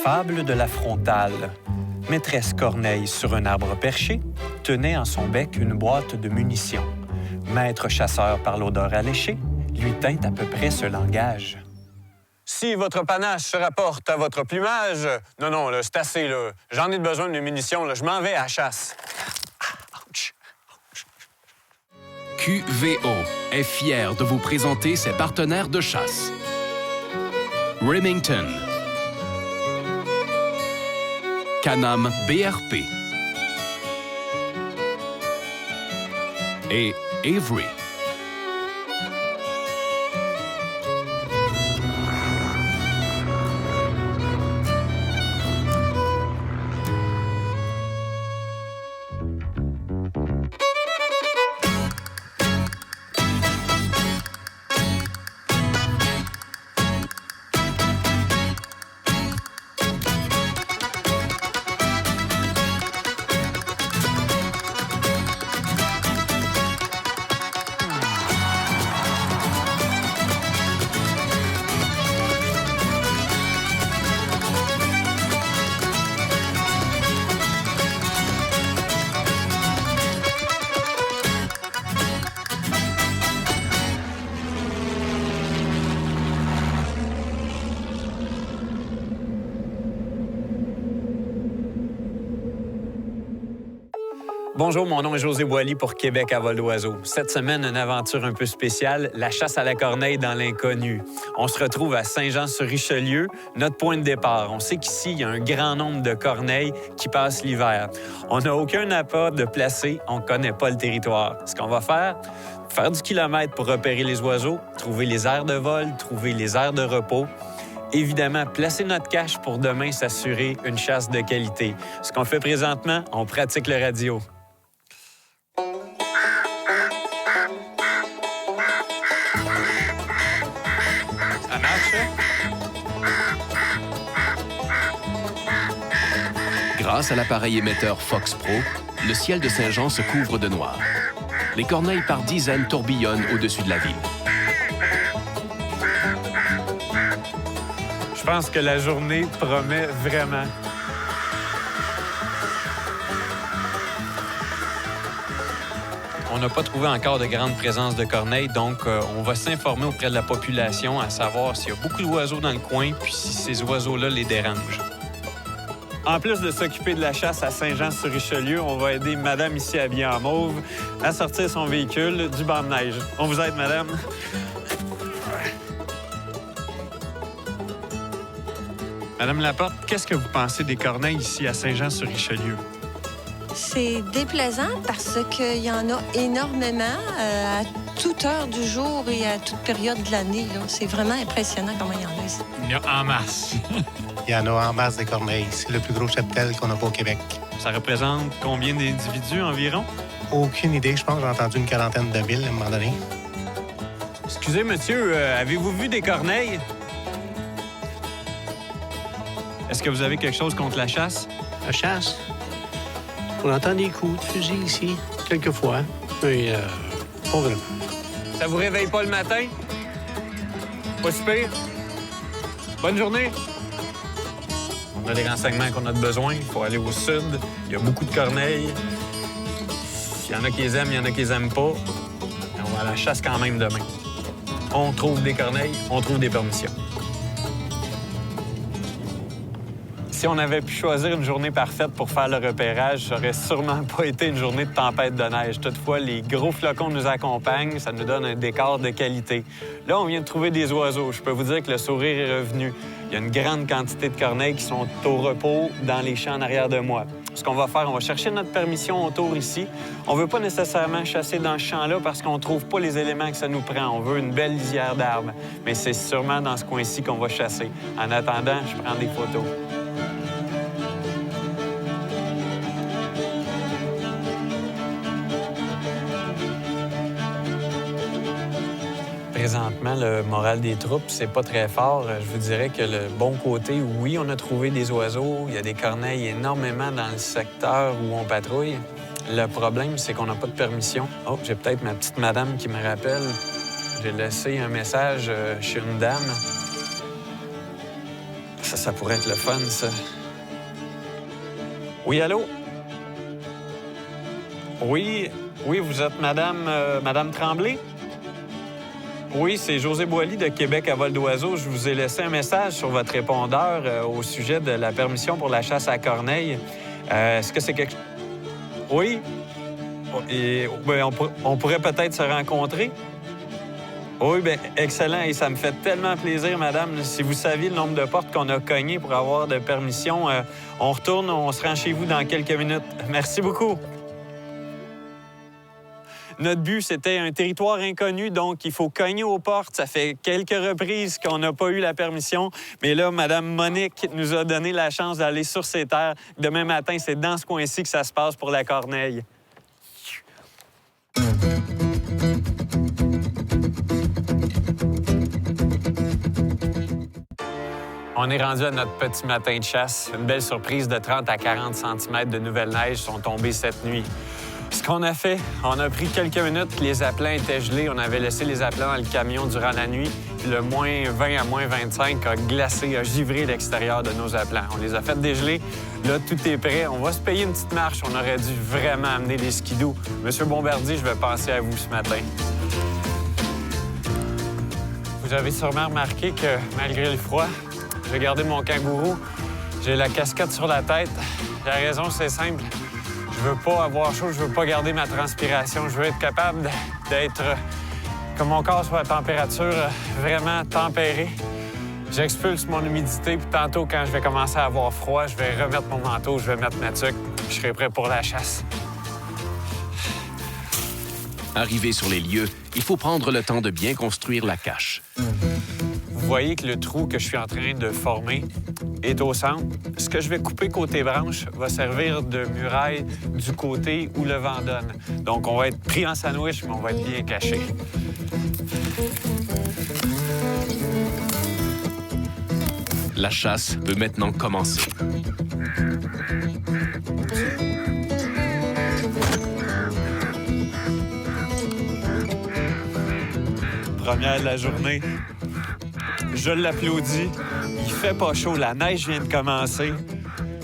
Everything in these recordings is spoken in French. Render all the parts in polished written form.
Fable de la frontale. Maîtresse Corneille, sur un arbre perché, tenait en son bec une boîte de munitions. Maître chasseur par l'odeur alléchée, lui tint à peu près ce langage. Si votre panache se rapporte à votre plumage... Non, là, c'est assez, là. J'en ai besoin de munitions, là. Je m'en vais à la chasse. QVO est fier de vous présenter ses partenaires de chasse. Remington, Can-Am BRP et Avery. Bonjour, mon nom est José Boily pour Québec à vol d'oiseau. Cette semaine, une aventure un peu spéciale, la chasse à la corneille dans l'inconnu. On se retrouve à Saint-Jean-sur-Richelieu, notre point de départ. On sait qu'ici, il y a un grand nombre de corneilles qui passent l'hiver. On n'a aucun appât de placer, on ne connaît pas le territoire. Ce qu'on va faire du kilomètre pour repérer les oiseaux, trouver les aires de vol, trouver les aires de repos. Évidemment, placer notre cache pour demain s'assurer une chasse de qualité. Ce qu'on fait présentement, on pratique le radio. Ça marche, Grâce à l'appareil émetteur Fox Pro, le ciel de Saint-Jean se couvre de noir. Les corneilles par dizaines tourbillonnent au-dessus de la ville. Je pense que la journée promet vraiment. On n'a pas trouvé encore de grande présence de corneilles, donc on va s'informer auprès de la population à savoir s'il y a beaucoup d'oiseaux dans le coin puis si ces oiseaux-là les dérangent. En plus de s'occuper de la chasse à Saint-Jean-sur-Richelieu, on va aider madame ici habillée en mauve à sortir son véhicule du banc de neige. On vous aide, madame? Madame Laporte, qu'est-ce que vous pensez des corneilles ici à Saint-Jean-sur-Richelieu? C'est déplaisant parce qu'il y en a énormément à toute heure du jour et à toute période de l'année. C'est vraiment impressionnant comment il y en a ici. Il y en a en masse. Il y en a en masse des corneilles. C'est le plus gros cheptel qu'on n'a pas au Québec. Ça représente combien d'individus environ? Aucune idée. Je pense que j'ai entendu une quarantaine de mille à un moment donné. Excusez, monsieur, avez-vous vu des corneilles? Est-ce que vous avez quelque chose contre la chasse? La chasse? On entend des coups de fusil ici, quelquefois, mais pas vraiment. Ça vous réveille pas le matin? Pas super? Bonne journée! On a des renseignements qu'on a besoin. Il faut aller au sud. Il y a beaucoup de corneilles. Il y en a qui les aiment, il y en a qui les aiment pas. Et on va à la chasse quand même demain. On trouve des corneilles, on trouve des permissions. Si on avait pu choisir une journée parfaite pour faire le repérage, ça aurait sûrement pas été une journée de tempête de neige. Toutefois, les gros flocons nous accompagnent, ça nous donne un décor de qualité. Là, on vient de trouver des oiseaux. Je peux vous dire que le sourire est revenu. Il y a une grande quantité de corneilles qui sont au repos dans les champs en arrière de moi. Ce qu'on va faire, on va chercher notre permission autour ici. On veut pas nécessairement chasser dans ce champ-là parce qu'on trouve pas les éléments que ça nous prend. On veut une belle lisière d'arbres. Mais c'est sûrement dans ce coin-ci qu'on va chasser. En attendant, je prends des photos. Présentement, le moral des troupes, c'est pas très fort. Je vous dirais que le bon côté, oui, on a trouvé des oiseaux. Il y a des corneilles énormément dans le secteur où on patrouille. Le problème, c'est qu'on n'a pas de permission. Oh, j'ai peut-être ma petite madame qui me rappelle. J'ai laissé un message chez une dame. Ça pourrait être le fun, ça. Oui, allô? Oui, vous êtes Madame Tremblay? Oui, c'est José Boily de Québec à vol d'oiseau. Je vous ai laissé un message sur votre répondeur au sujet de la permission pour la chasse à corneille. Est-ce que c'est quelque chose... Oui? Et, ben, on pourrait peut-être se rencontrer? Oui, bien, excellent. Et ça me fait tellement plaisir, madame. Si vous saviez le nombre de portes qu'on a cognées pour avoir de permission, on retourne, on se rend chez vous dans quelques minutes. Merci beaucoup. Notre but, c'était un territoire inconnu, donc il faut cogner aux portes. Ça fait quelques reprises qu'on n'a pas eu la permission. Mais là, Mme Monique nous a donné la chance d'aller sur ces terres. Demain matin, c'est dans ce coin-ci que ça se passe pour la corneille. On est rendu à notre petit matin de chasse. Une belle surprise de 30 à 40 cm de nouvelles neiges sont tombées cette nuit. Ce qu'on a fait, on a pris quelques minutes, les appelants étaient gelés. On avait laissé les appelants dans le camion durant la nuit. Puis le moins 20 à moins 25 a glacé, a givré l'extérieur de nos appelants. On les a fait dégeler. Là, tout est prêt. On va se payer une petite marche. On aurait dû vraiment amener des skidoo. Monsieur Bombardier, je vais penser à vous ce matin. Vous avez sûrement remarqué que, malgré le froid, j'ai gardé mon kangourou. J'ai la casquette sur la tête. La raison, c'est simple. Je veux pas avoir chaud, je veux pas garder ma transpiration. Je veux être capable d'être... que mon corps soit à température vraiment tempérée. J'expulse mon humidité, puis tantôt, quand je vais commencer à avoir froid, je vais remettre mon manteau, je vais mettre ma tuque, puis je serai prêt pour la chasse. Arrivé sur les lieux, il faut prendre le temps de bien construire la cache. Vous voyez que le trou que je suis en train de former est au centre. Ce que je vais couper côté branche va servir de muraille du côté où le vent donne. Donc, on va être pris en sandwich, mais on va être bien caché. La chasse peut maintenant commencer. Première de la journée. Je l'applaudis. Il fait pas chaud. La neige vient de commencer.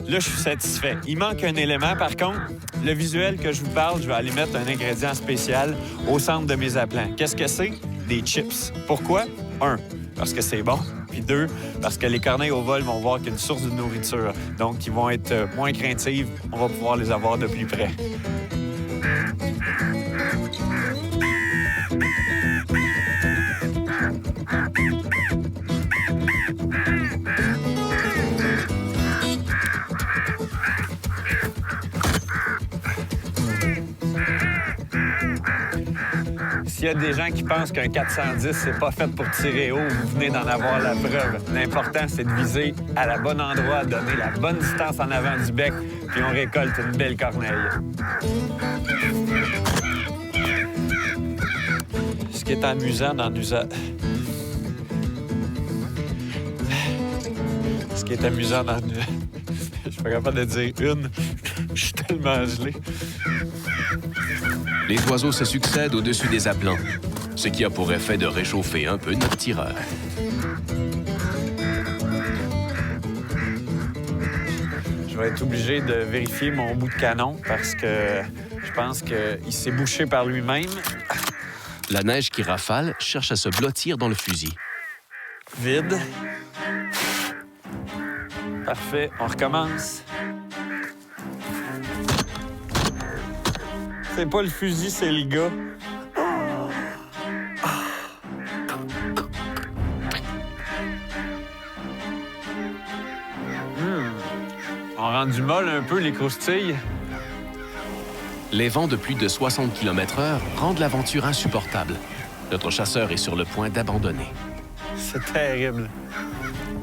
Là, je suis satisfait. Il manque un élément, par contre. Le visuel que je vous parle, je vais aller mettre un ingrédient spécial au centre de mes appelants. Qu'est-ce que c'est? Des chips. Pourquoi? 1, parce que c'est bon. Puis 2, parce que les corneilles au vol vont voir qu'il y a une source de nourriture. Donc, ils vont être moins craintives. On va pouvoir les avoir de plus près. S'il y a des gens qui pensent qu'un 410, c'est pas fait pour tirer haut, vous venez d'en avoir la preuve. L'important, c'est de viser à la bonne endroit, donner la bonne distance en avant du bec, puis on récolte une belle corneille. Ce qui est amusant dans l'usage... Ce qui est amusant dans... Je suis pas capable de dire une. Je suis tellement gelé. Les oiseaux se succèdent au-dessus des appelants, ce qui a pour effet de réchauffer un peu notre tireur. Je vais être obligé de vérifier mon bout de canon parce que je pense qu'il s'est bouché par lui-même. La neige qui rafale cherche à se blottir dans le fusil. Vide. Parfait, on recommence. C'est pas le fusil, c'est le gars. On rend du molle un peu les croustilles. Les vents de plus de 60 km/h rendent l'aventure insupportable. Notre chasseur est sur le point d'abandonner. C'est terrible.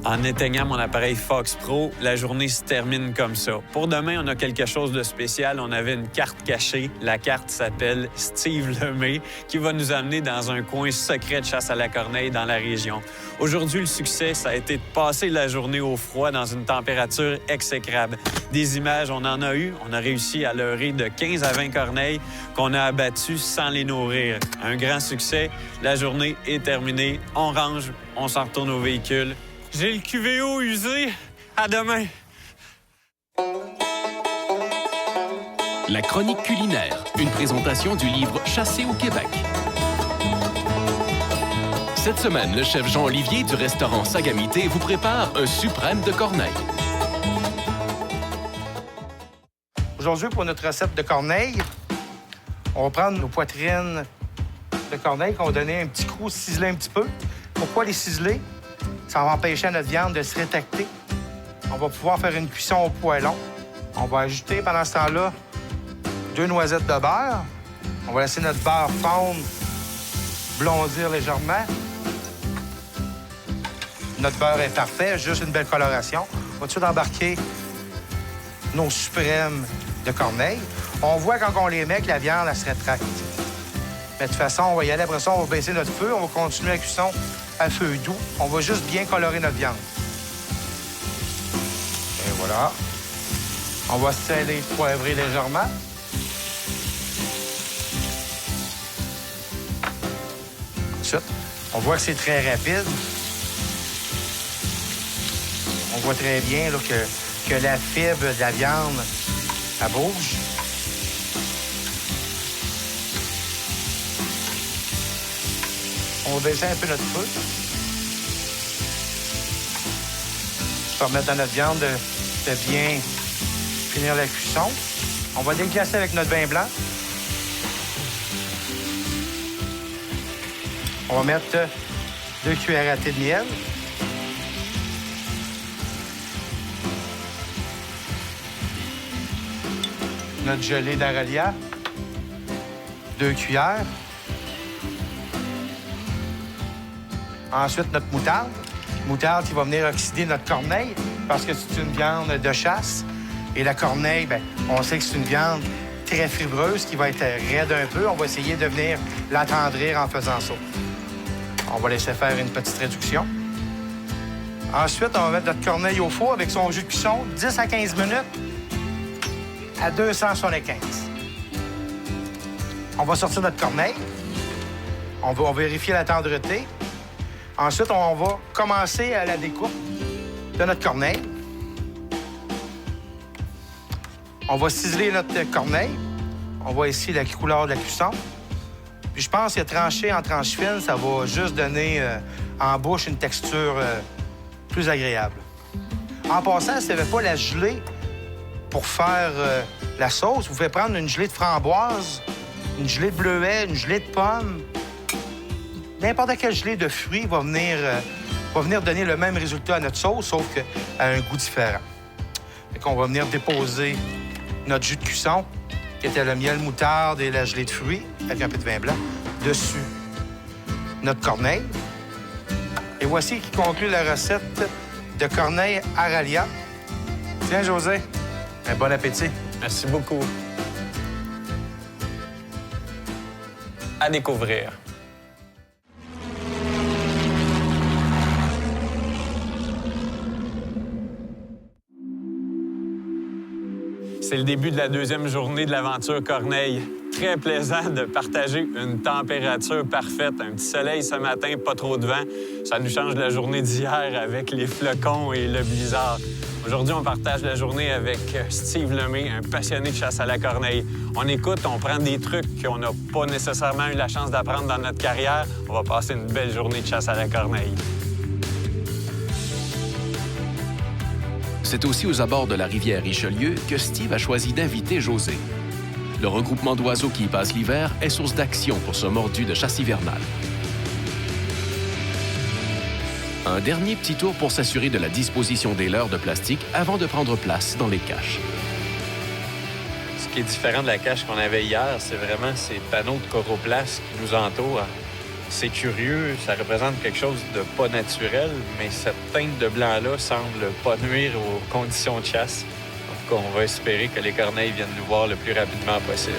En éteignant mon appareil Fox Pro, la journée se termine comme ça. Pour demain, on a quelque chose de spécial. On avait une carte cachée. La carte s'appelle Steve Lemay, qui va nous amener dans un coin secret de chasse à la corneille dans la région. Aujourd'hui, le succès, ça a été de passer la journée au froid dans une température exécrable. Des images, on en a eu. On a réussi à leurrer de 15 à 20 corneilles qu'on a abattues sans les nourrir. Un grand succès. La journée est terminée. On range, on s'en retourne au véhicule. J'ai le QVO usé. À demain. La chronique culinaire, une présentation du livre Chasser au Québec. Cette semaine, le chef Jean-Olivier du restaurant Sagamité vous prépare un suprême de corneille. Aujourd'hui, pour notre recette de corneille, on va prendre nos poitrines de corneille qu'on va donner un petit coup, ciseler un petit peu. Pourquoi les ciseler? Ça va empêcher à notre viande de se rétracter. On va pouvoir faire une cuisson au poêlon. On va ajouter pendant ce temps-là 2 noisettes de beurre. On va laisser notre beurre fondre, blondir légèrement. Notre beurre est parfait, juste une belle coloration. On va tout de suite embarquer nos suprêmes de corneille. On voit quand on les met que la viande, elle se rétracte. Mais de toute façon, on va y aller. Après ça, on va baisser notre feu. On va continuer la cuisson à feu doux. On va juste bien colorer notre viande. Et voilà. On va sceller, poivrer légèrement. Ensuite, on voit que c'est très rapide. On voit très bien là, que la fibre de la viande, elle bouge. On va baisser un peu notre feu. Ça va permettre à notre viande de bien finir la cuisson. On va déglacer avec notre vin blanc. On va mettre 2 cuillères à thé de miel. Notre gelée d'Aralia, 2 cuillères. Ensuite, notre moutarde. Moutarde qui va venir oxyder notre corneille parce que c'est une viande de chasse. Et la corneille, bien, on sait que c'est une viande très fibreuse qui va être raide un peu. On va essayer de venir l'attendrir en faisant ça. On va laisser faire une petite réduction. Ensuite, on va mettre notre corneille au four avec son jus de cuisson, 10 à 15 minutes à 275. On va sortir notre corneille. On va vérifier la tendreté. Ensuite, on va commencer à la découpe de notre corneille. On va ciseler notre corneille. On voit ici la couleur de la cuisson. Puis je pense que trancher en tranches fines, ça va juste donner en bouche une texture plus agréable. En passant, si vous n'avez pas la gelée pour faire la sauce, vous pouvez prendre une gelée de framboise, une gelée de bleuet, une gelée de pomme. N'importe quelle gelée de fruits va venir donner le même résultat à notre sauce, sauf qu'elle a un goût différent. Fait qu'on va venir déposer notre jus de cuisson, qui était le miel moutarde et la gelée de fruits, avec un peu de vin blanc, dessus notre corneille. Et voici qui conclut la recette de corneille Aralia. Tiens, José, un bon appétit. Merci beaucoup. À découvrir. C'est le début de la 2e journée de l'aventure Corneille. Très plaisant de partager une température parfaite, un petit soleil ce matin, pas trop de vent. Ça nous change de la journée d'hier avec les flocons et le blizzard. Aujourd'hui, on partage la journée avec Steve Lemay, un passionné de chasse à la corneille. On écoute, on prend des trucs qu'on n'a pas nécessairement eu la chance d'apprendre dans notre carrière. On va passer une belle journée de chasse à la corneille. C'est aussi aux abords de la rivière Richelieu que Steve a choisi d'inviter José. Le regroupement d'oiseaux qui y passent l'hiver est source d'action pour ce mordu de chasse hivernale. Un dernier petit tour pour s'assurer de la disposition des leurres de plastique avant de prendre place dans les caches. Ce qui est différent de la cache qu'on avait hier, c'est vraiment ces panneaux de coroplaste qui nous entourent. C'est curieux, ça représente quelque chose de pas naturel, mais cette teinte de blanc-là semble pas nuire aux conditions de chasse. En tout cas, on va espérer que les corneilles viennent nous voir le plus rapidement possible.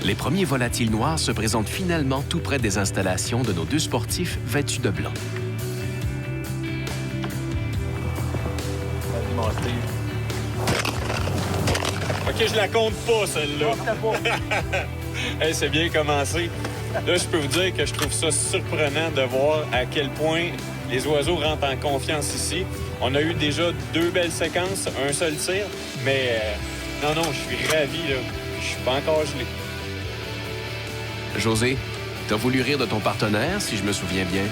Les premiers volatiles noirs se présentent finalement tout près des installations de nos 2 sportifs vêtus de blanc. OK, je la compte pas, celle-là. Hey, c'est bien commencé. Là, je peux vous dire que je trouve ça surprenant de voir à quel point les oiseaux rentrent en confiance ici. On a eu déjà 2 belles séquences, un seul tir, mais non, je suis ravi, là. Je suis pas encore gelé. José, t'as voulu rire de ton partenaire, si je me souviens bien.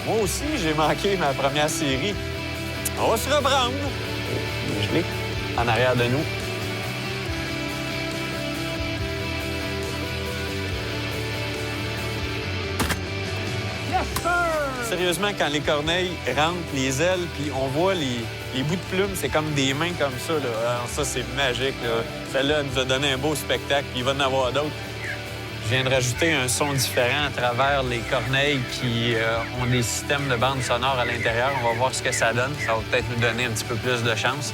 Moi aussi, j'ai manqué ma première série. On va se reprendre. Je l'ai en arrière de nous. Sérieusement, quand les corneilles rentrent, les ailes, puis on voit les bouts de plumes, c'est comme des mains comme ça, là. Alors, ça, c'est magique, là. Celle-là nous a donné un beau spectacle, puis il va en avoir d'autres. Je viens de rajouter un son différent à travers les corneilles qui ont des systèmes de bandes sonores à l'intérieur. On va voir ce que ça donne. Ça va peut-être nous donner un petit peu plus de chance.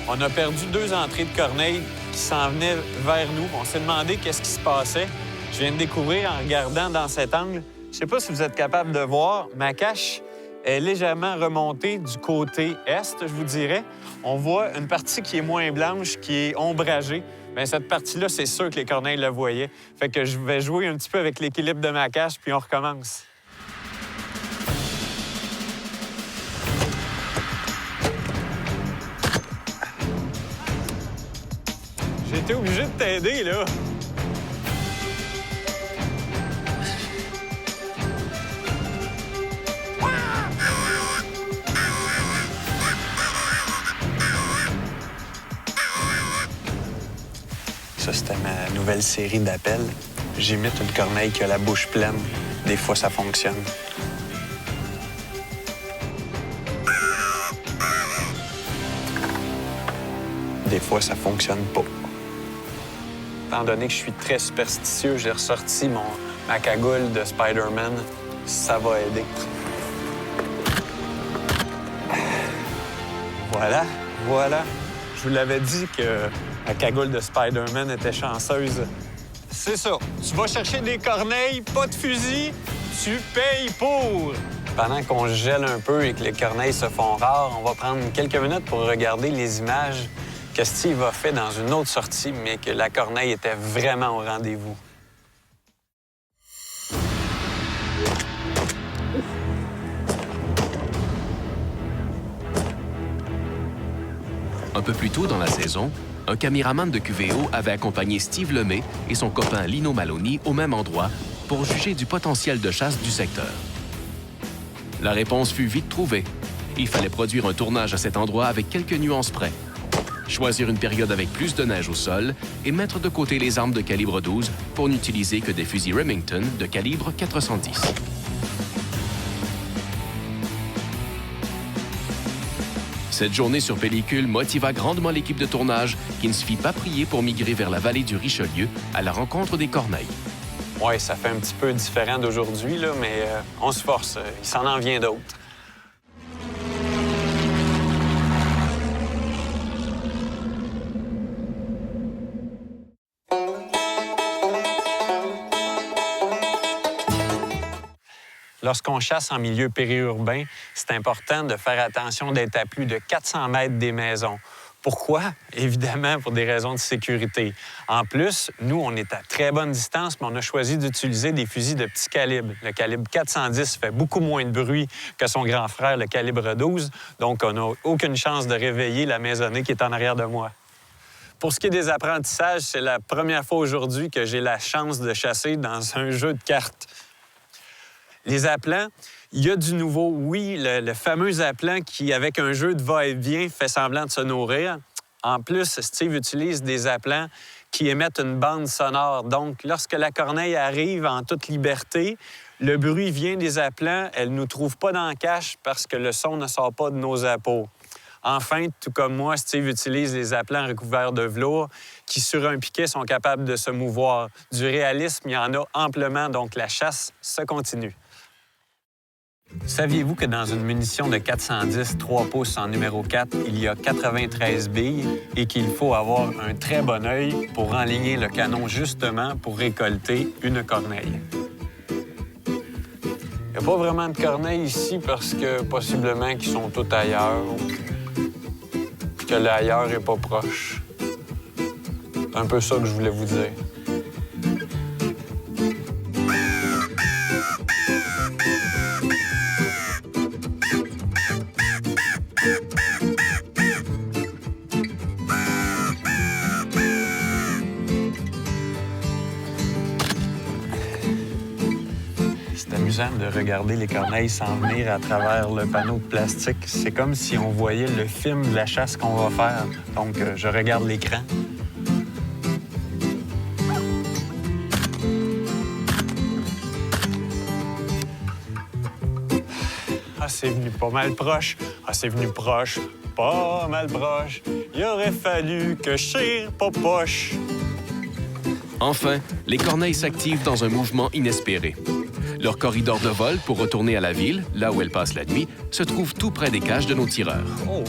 On a perdu 2 entrées de corneilles qui s'en venaient vers nous. On s'est demandé qu'est-ce qui se passait. Je viens de découvrir en regardant dans cet angle. Je sais pas si vous êtes capable de voir, ma cache est légèrement remontée du côté est, je vous dirais. On voit une partie qui est moins blanche, qui est ombragée. Bien, cette partie-là, c'est sûr que les corneilles le voyaient. Fait que je vais jouer un petit peu avec l'équilibre de ma cache, puis on recommence. J'ai été obligé de t'aider, là. Ça, c'était ma nouvelle série d'appels. J'imite une corneille qui a la bouche pleine. Des fois, ça fonctionne. Des fois, ça fonctionne pas. Étant donné que je suis très superstitieux, j'ai ressorti ma cagoule de Spider-Man. Ça va aider. Voilà. Je vous l'avais dit que la cagoule de Spider-Man était chanceuse. C'est ça. Tu vas chercher des corneilles, pas de fusil, tu payes pour. Pendant qu'on gèle un peu et que les corneilles se font rares, on va prendre quelques minutes pour regarder les images que Steve a fait dans une autre sortie, mais que la corneille était vraiment au rendez-vous. Un peu plus tôt dans la saison, un caméraman de QVO avait accompagné Steve Lemay et son copain Lino Maloney au même endroit pour juger du potentiel de chasse du secteur. La réponse fut vite trouvée. Il fallait produire un tournage à cet endroit avec quelques nuances près. Choisir une période avec plus de neige au sol et mettre de côté les armes de calibre 12 pour n'utiliser que des fusils Remington de calibre 410. Cette journée sur pellicule motiva grandement l'équipe de tournage qui ne se fit pas prier pour migrer vers la vallée du Richelieu à la rencontre des corneilles. Oui, ça fait un petit peu différent d'aujourd'hui, là, mais on se force. Il s'en en vient d'autres. Lorsqu'on chasse en milieu périurbain, c'est important de faire attention d'être à plus de 400 mètres des maisons. Pourquoi? Évidemment, pour des raisons de sécurité. En plus, nous, on est à très bonne distance, mais on a choisi d'utiliser des fusils de petit calibre. Le calibre 410 fait beaucoup moins de bruit que son grand frère, le calibre 12, donc on n'a aucune chance de réveiller la maisonnée qui est en arrière de moi. Pour ce qui est des apprentissages, c'est la première fois aujourd'hui que j'ai la chance de chasser dans un jeu de cartes. Les appelants, il y a du nouveau. Oui, le fameux appelant qui, avec un jeu de va-et-vient, fait semblant de se nourrir. En plus, Steve utilise des appelants qui émettent une bande sonore. Donc, lorsque la corneille arrive en toute liberté, le bruit vient des appelants. Elle ne nous trouve pas dans la cache parce que le son ne sort pas de nos appos. Enfin, tout comme moi, Steve utilise les appelants recouverts de velours qui, sur un piquet, sont capables de se mouvoir. Du réalisme, il y en a amplement, donc la chasse se continue. Saviez-vous que dans une munition de 410 3 pouces en numéro 4, il y a 93 billes et qu'il faut avoir un très bon œil pour enligner le canon justement pour récolter une corneille? Il n'y a pas vraiment de corneilles ici parce que possiblement qu'ils sont tous ailleurs ou que l'ailleurs n'est pas proche. C'est un peu ça que je voulais vous dire. C'est amusant de regarder les corneilles s'en venir à travers le panneau de plastique. C'est comme si on voyait le film de la chasse qu'on va faire. Donc, je regarde l'écran. Ah, c'est venu pas mal proche. Ah, c'est venu proche. Pas mal proche. Il aurait fallu que je tire pas poche. Enfin, les corneilles s'activent dans un mouvement inespéré. Leur corridor de vol pour retourner à la ville, là où elles passent la nuit, se trouve tout près des cages de nos tireurs. Oh!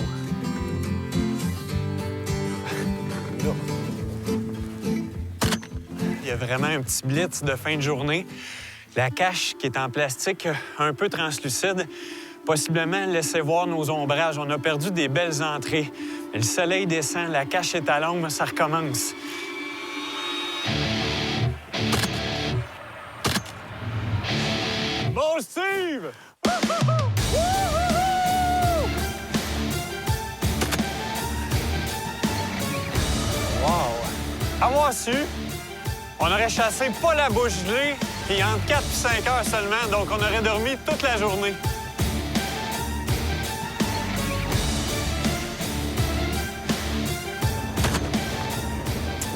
Il y a vraiment un petit blitz de fin de journée. La cache qui est en plastique un peu translucide, possiblement laisser voir nos ombrages. On a perdu des belles entrées. Mais le soleil descend, la cache est à l'ombre, ça recommence. Bon, Steve! Wow! Avoir su, on aurait chassé pas la bouche gelée, puis entre 4 et 5 heures seulement, donc on aurait dormi toute la journée.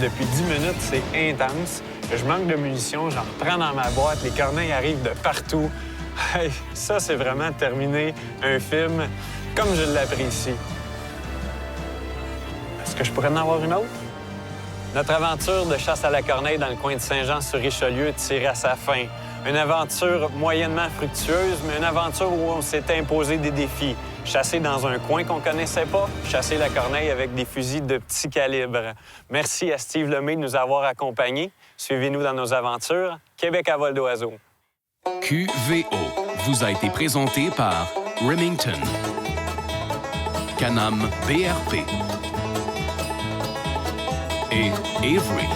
Depuis 10 minutes, c'est intense. Je manque de munitions, j'en reprends dans ma boîte, les corneilles arrivent de partout. Hey, ça, c'est vraiment terminer un film comme je l'apprécie. Est-ce que je pourrais en avoir une autre? Notre aventure de chasse à la corneille dans le coin de Saint-Jean-sur-Richelieu tire à sa fin. Une aventure moyennement fructueuse, mais une aventure où on s'est imposé des défis. Chasser dans un coin qu'on connaissait pas, chasser la corneille avec des fusils de petit calibre. Merci à Steve Lemay de nous avoir accompagnés. Suivez-nous dans nos aventures. Québec à vol d'oiseau. QVO vous a été présenté par Remington, Can-Am BRP et Avery.